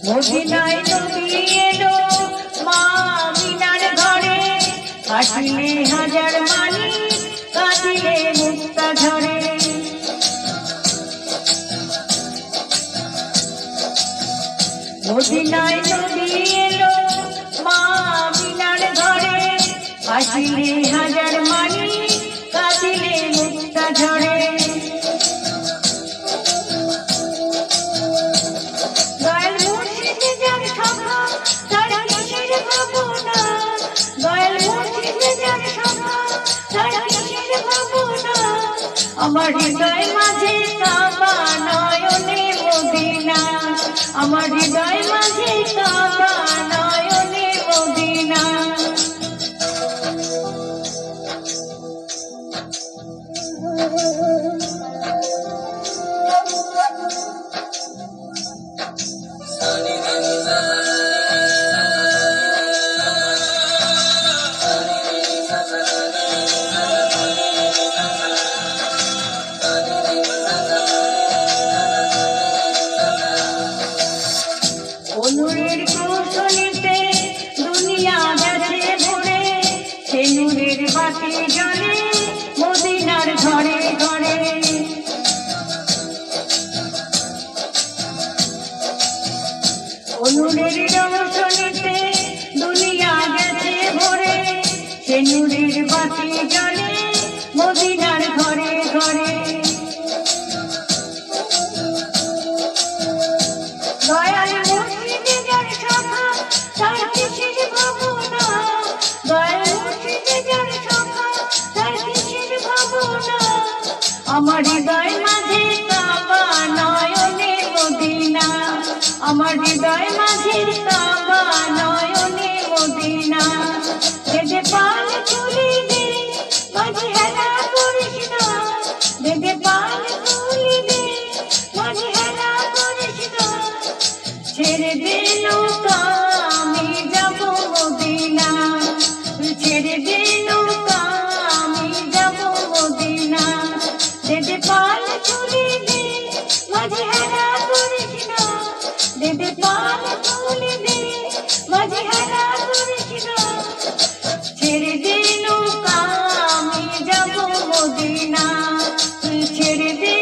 মদিনায় নবী এলো মা আমিনার ঘরে, হাসিলে হাজার মানি কাঁদিলে মুক্তা ঝরে। মদিনায় নবী এলো মা আমিনার ঘরে, হাসিলে হাজার মানি কাঁদিলে মুক্তা ঝরে। আমার হৃদয় মাঝে কাবা নয়নে মদিনা, আমার হৃদয় মাঝে কাবা নয়নে মদিনা। নূরের কৌশলীতে দুনিয়া গেছে ভরে, সে নূরের বাতি জ্বলে মদিনার ঘরে ঘরে। নূরের কৌশলীতে দুনিয়া গেছে ভরে, সে নূরের বাতি জ্বলে মদিনার ঘরে ঘরে। দয়াল মুর্শিদে যার সখা তার কিসের ভাবনা, দয়াল মুর্শিদে যার সখা তার কিসের ভাবনা। আমার হৃদয় মাঝে কাবা নয়নে মদিনা, আমার হৃদয় মাঝে কাবা নয়নে মদিনা। দেদে পাল তুলি দে মাঝে হেলা করিস না, দেদে পাল তুলি দে মাঝে হেলা করিস না। ছেড়ে দে নৌকা আমি যাব মদিনা, ছেড়ে দে নৌকা আমি যাব মদিনা। দেদে পাল তুলি দে মাঝে হেলা করিস না, দেদে পাল তুলি দে মাঝে হেলা করিস না। ছেড়ে দে নৌকা আমি যাব মদিনা, ছেড়ে দে